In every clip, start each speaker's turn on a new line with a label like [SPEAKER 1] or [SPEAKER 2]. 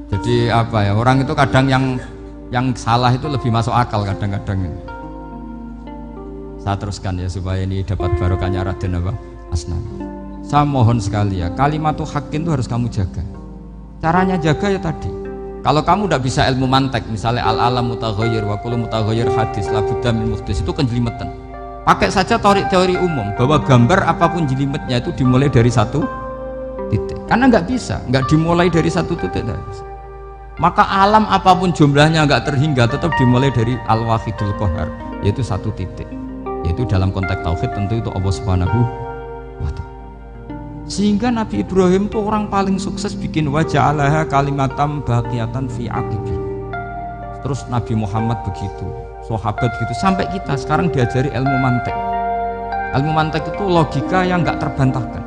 [SPEAKER 1] Jadi apa ya, orang itu kadang yang salah itu lebih masuk akal kadang-kadang. Saya teruskan ya supaya ini dapat barokahnya Raden apa? Asnawi. Saya mohon sekali ya, kalimatul haqqin itu harus kamu jaga. Caranya jaga ya tadi. Kalau kamu tidak bisa ilmu mantek, misalnya al-alam mutaghayyir wa kullu mutaghayyir hadis la budda min muhdits, itu kenjelimetan. Pakai saja teori umum bahwa gambar apapun jelimetnya itu dimulai dari satu titik. Karena nggak bisa, nggak dimulai dari satu titik. Maka alam apapun jumlahnya nggak terhingga tetap dimulai dari al-wahidul qahar, yaitu satu titik. Yaitu dalam konteks tauhid tentu itu Allah Subhanahu wa ta'ala. Sehingga Nabi Ibrahim itu orang paling sukses bikin waja'alaha kalimatam baqiyatan fi aqibi. Terus Nabi Muhammad begitu, sahabat gitu, sampai kita sekarang diajari ilmu mantek. Ilmu mantek itu logika yang nggak terbantahkan.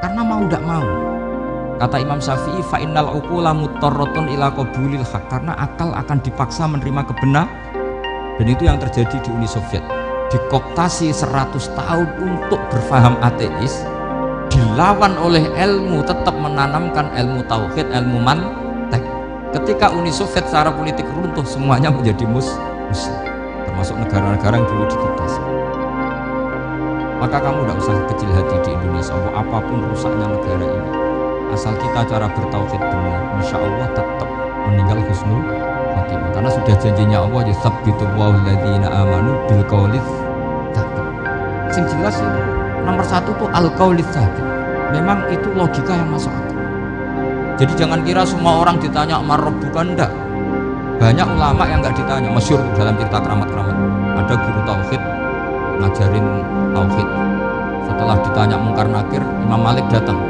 [SPEAKER 1] Karena mau tidak mau. Kata Imam Syafi'i, fa innal uqula muttarratun ila qabulil haq, karena akal akan dipaksa menerima kebenaran. Dan itu yang terjadi di Uni Soviet. Dikooptasi 100 tahun untuk berfaham ateis, dilawan oleh ilmu, tetap menanamkan ilmu tauhid, ilmu mantek. Ketika Uni Soviet secara politik runtuh, semuanya menjadi muslim, termasuk negara-negara yang dulu dikooptasi. Maka kamu tidak usah kecil hati di Indonesia, apapun rusaknya negara ini, asal kita cara bertauhid benar, insya Allah tetap meninggal husnul khotimah. Karena sudah janjinya Allah, yusabbitu walladzina amanu bil qaulis tsabit. Sing jelas itu nomor satu tuh al qaulis tsabit. Memang itu logika yang masuk akal. Jadi jangan kira semua orang ditanya marabbuka, enggak. Banyak ulama yang enggak ditanya, masyhur dalam cerita keramat-keramat. Ada guru tauhid ngajarin tauhid. Setelah ditanya mungkar nakir, Imam Malik datang.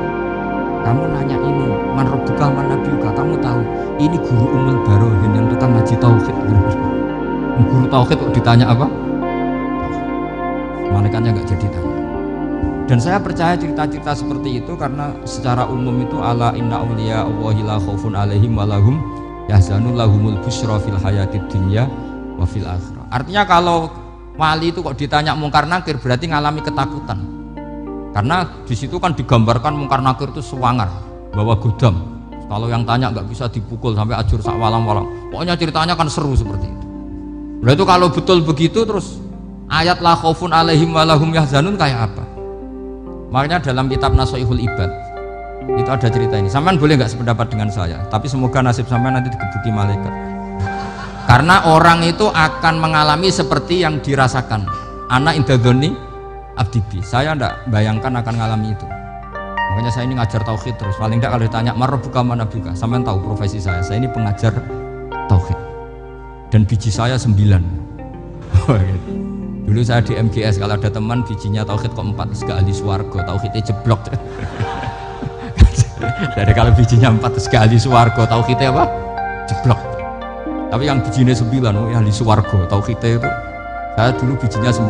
[SPEAKER 1] Kamu nanya ini, man rabbuka man nabiyuka, kamu tahu ini guru Ummul Barohin yang tukang ngaji tauhid. Guru tauhid kok ditanya apa? Malaikatnya enggak jadi tanya. Dan saya percaya cerita-cerita seperti itu karena secara umum itu ala inna awliya Allahi la khaufun alaihim walahum yahzanun lahumul busyra fil hayatid dunya wa fil akhirah. Artinya kalau wali itu kok ditanya mungkar nakir berarti ngalami ketakutan. Karena di situ kan digambarkan mungkar nakir itu sewangar, bawa godam. Kalau yang tanya nggak bisa dipukul sampai ajur sak walang-walang. Pokoknya ceritanya kan seru seperti itu. Berarti kalau betul begitu terus ayat la khaufun alaihim walahum yahzanun kayak apa? Makanya dalam kitab Nasoihul Ibad itu ada cerita ini. Sampean boleh nggak sependapat dengan saya, tapi semoga nasib sampean nanti digebuki malaikat. Karena orang itu akan mengalami seperti yang dirasakan. Ana indadzoni abdibi. Saya ndak bayangkan akan mengalami itu. Makanya saya ini ngajar tauhid terus. Paling tidak kalau ditanya marabbuka man nabiyuka, sampean tahu profesi saya. Saya ini pengajar tauhid. Dan biji saya 9. Dulu saya di MGS, kalau ada teman bijinya tauhid kok 4, terus gak ahli swarga, tauhidnya jeblok. Dari kalau bijinya 4 terus gak ahli swarga, tauhidnya apa? Jeblok. Tapi yang bijinya 9, oh ya ahli swarga, tauhidnya itu saya dulu bijinya 9.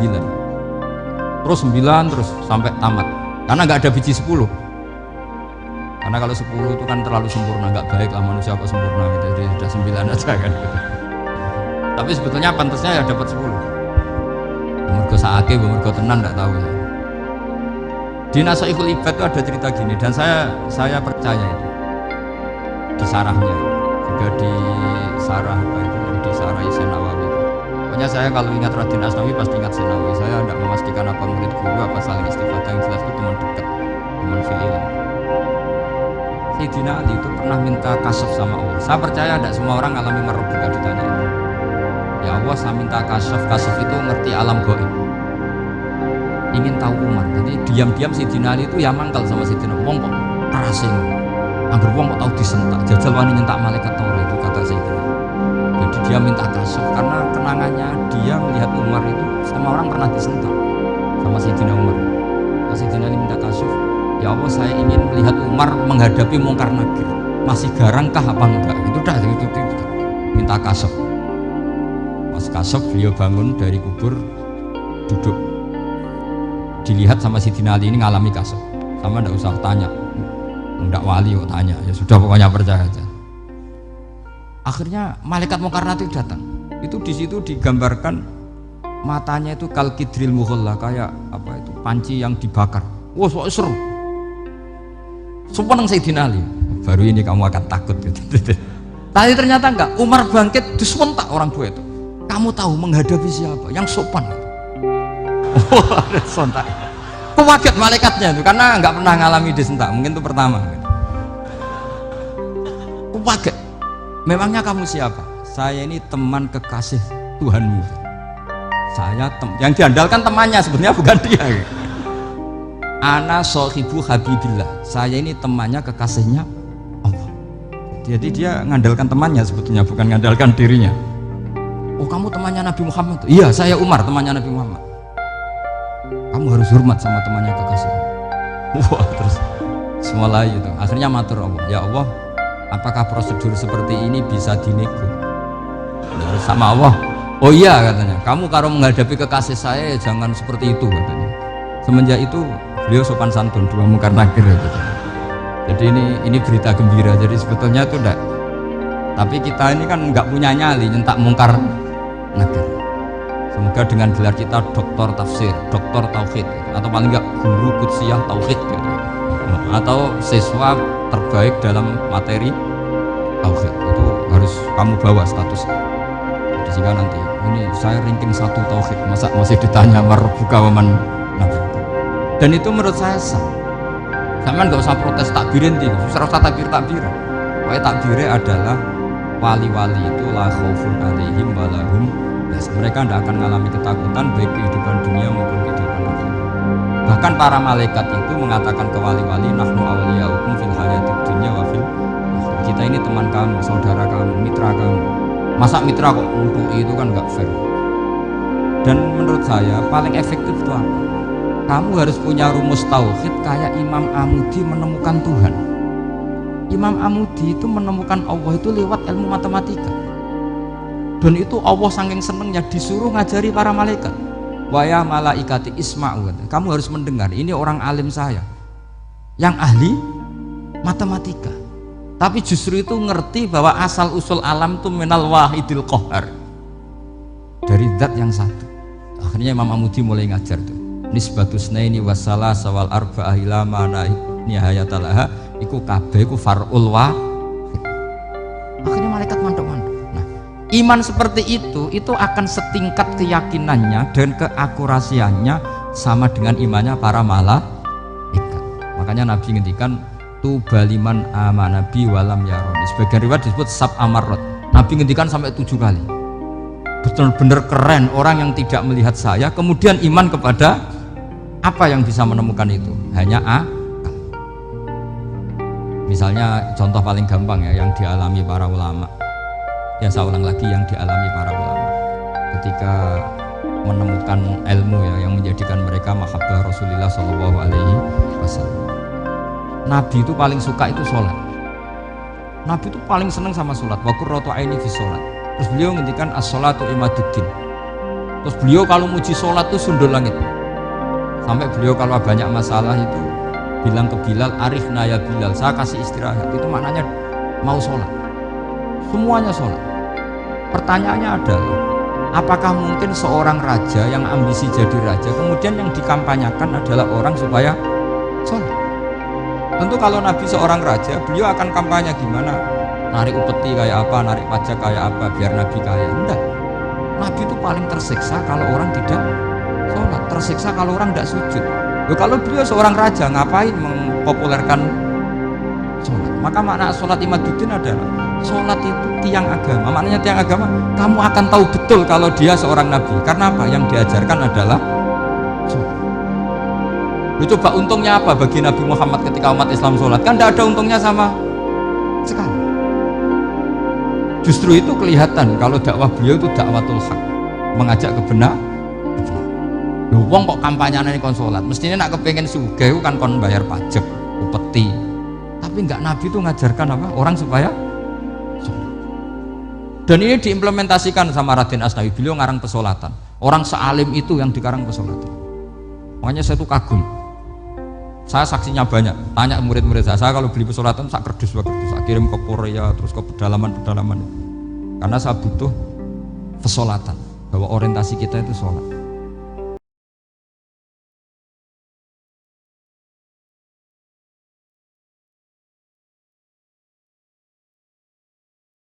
[SPEAKER 1] Terus 9 terus sampai tamat. Karena gak ada biji 10. Karena kalau 10 itu kan terlalu sempurna, gak baik lah manusia kok sempurna gitu. Jadi sudah 9 aja kan. Tapi sebetulnya pantasnya ya dapat 10. Mergo saake, mergo tenan ndak tahu ya. Di Nasoihul Ibad itu ada cerita gini dan saya percaya itu. Di sarahnya juga di sarah apa itu di sarah Senawawi. Pokoknya saya kalau ingat Raden Asnawi pasti ingat Senawi. Saya tidak memastikan apa murid guru apa saling istifadah, yang jelas itu teman dekat, teman filim. Sayyidina Ali itu pernah minta kasyaf sama Allah. Saya percaya tidak semua orang alami marabbuka ditanya itu. Ya Allah, saya minta kasyaf itu ngerti alam gaib, ingin tahu Umar. Jadi diam-diam Sayyidina Ali itu ya mangkal sama Sayyidina wong kok kerasing anggar wong kok tahu disentak jajal wani nyentak malaikat Taurat itu kata Sayyidina. Jadi dia minta kasyaf karena kenangannya dia melihat Umar itu semua orang pernah disentak sama Sayyidina Umar. Sayyidina Ali minta kasyaf, ya Allah saya ingin melihat Umar menghadapi mungkar nakir, masih garangkah apa enggak, itu dah itu minta kasyaf. Pas kasyaf beliau bangun dari kubur, duduk, dilihat sama Sayyidina Ali ini ngalami kasyaf. Sama ndak usah tanya, ndak wali kok tanya, ya sudah pokoknya percaya aja. Akhirnya malaikat mungkar nakir datang. Itu di situ digambarkan matanya itu kal kidril mughalla, kayak apa itu panci yang dibakar. Wah, so seru. Sumpah nang Sayyidina Ali, baru ini kamu akan takut gitu. Tapi ternyata enggak, Umar bangkit disewentak orang tua itu. Kamu tahu menghadapi siapa? Yang sopan. Wah, sontak. Kaget malaikatnya itu karena enggak pernah ngalami disentak, mungkin itu pertama. Kaget. Memangnya kamu siapa? Saya ini teman kekasih Tuhanmu. Saya yang diandalkan temannya sebenarnya bukan dia. Ana sohibu habibillah. Saya ini temannya kekasihnya Allah. Jadi dia ngandalkan temannya sebetulnya, bukan ngandalkan dirinya. Oh, kamu temannya Nabi Muhammad? Iya, saya Umar, temannya Nabi Muhammad. Kamu harus hormat sama temannya kekasihnya. Wah, terus mulai itu. Akhirnya matur Allah, ya Allah, apakah prosedur seperti ini bisa dinego? Terus sama Allah, oh iya katanya, kamu kalau menghadapi kekasih saya jangan seperti itu katanya. Semenjak itu beliau sopan santun, dua mungkar nakir gitu. Jadi ini berita gembira. Jadi sebetulnya itu enggak. Tapi kita ini kan nggak punya nyali nyentak mungkar nakir. Semoga dengan gelar kita doktor tafsir, doktor tauhid, atau paling nggak guru kutsiyah tauhid gitu. Atau siswa terbaik dalam materi tauhid itu harus kamu bawa statusnya. Jadi sehingga nanti ini saya ranking 1 tauhid, masa masih ditanya marbuka waman nabi. Dan itu menurut saya sah. Sama nggak usah protes takbirin sih, susah takbiran. Pokoknya takbirnya adalah wali-wali itu la khaufun alaihim walahum. Mereka tidak akan mengalami ketakutan baik kehidupan dunia maupun kehidupan akhirat. Bahkan para malaikat itu mengatakan ke wali-wali, nahnu awliyaukum fil hayatid dunya wa fil akhirah. Kita ini teman kamu, saudara kamu, mitra kamu. Masa mitra kok untuk itu kan nggak fair. Dan menurut saya paling efektif itu apa? Kamu harus punya rumus tauhid kayak Imam Amudi menemukan Tuhan. Imam Amudi itu menemukan Allah itu lewat ilmu matematika. Dan itu Allah saking senengnya disuruh ngajari para malaikat. Wa ya malaikati isma'u. Kamu harus mendengar, ini orang alim saya yang ahli matematika. Tapi justru itu ngerti bahwa asal usul alam itu minal wahidil qahar. Dari zat yang satu. Akhirnya Imam Amudi mulai ngajar tuh. Nisbatus naini wassalah sawal arba'ah ila mana nihayatalaha iku kabeh iku far'ul wahid. Akhirnya malaikat mandek-mandek. Nah, iman seperti itu akan setingkat keyakinannya dan keakurasiannya sama dengan imannya para malaikat. Makanya Nabi ngendikan tu baliman amanabi walam yaroni. Sebagian riwayat disebut sab amarot. Nabi ngendikan sampai 7 kali. Benar-benar keren orang yang tidak melihat saya kemudian iman kepada apa yang bisa menemukan itu? Hanya akal. Misalnya contoh paling gampang ya yang dialami para ulama. Ya saya ulang lagi, yang dialami para ulama ketika menemukan ilmu ya yang menjadikan mereka mahabbah Rasulullah Shallallahu Alaihi Wasallam. Nabi itu paling suka itu sholat. Nabi itu paling senang sama sholat. Wa qurratu aini fi sholat. Terus beliau ngendikan as-sholatu imaduddin. Terus beliau kalau muji sholat itu sundul langit. Sampai beliau kalau banyak masalah itu bilang ke Bilal, arifna ya Bilal, saya kasih istirahat. Itu maknanya mau sholat. Semuanya sholat. Pertanyaannya adalah, apakah mungkin seorang raja yang ambisi jadi raja kemudian yang dikampanyakan adalah orang supaya sholat? Tentu kalau Nabi seorang raja, beliau akan kampanye gimana? Narik upeti kayak apa, narik pajak kayak apa, biar Nabi kaya. Enggak. Nabi itu paling tersiksa kalau orang tidak sholat, tersiksa kalau orang tidak sujud. Loh, kalau beliau seorang raja, ngapain mempopulerkan sholat? Maka makna sholat imaduddin adalah sholat itu tiang agama. Maknanya tiang agama, kamu akan tahu betul kalau dia seorang nabi. Karena apa? Yang diajarkan adalah sholat. Loh, coba untungnya apa bagi Nabi Muhammad ketika umat Islam sholat? Kan tidak ada untungnya sama sekali. Justru itu kelihatan kalau dakwah beliau itu dakwatul haq, mengajak kebenaran. Lho wong kok kampanyane kon salat, mestinya nak kepengin sugih kan kon bayar pajak, upeti. Tapi enggak, Nabi itu ngajarkan apa? Orang supaya sholat. Dan ini diimplementasikan sama Raden Asnawi, beliau ngarang pesolatan. Orang sealim itu yang dikarang pesolatan. Makanya saya tuh kagum. Saya saksinya banyak, tanya murid-murid saya kalau beli pesolatan sak kerdus, saya kirim ke Korea, terus ke pedalaman-pedalaman. Karena saya butuh pesolatan, bahwa orientasi kita itu sholat.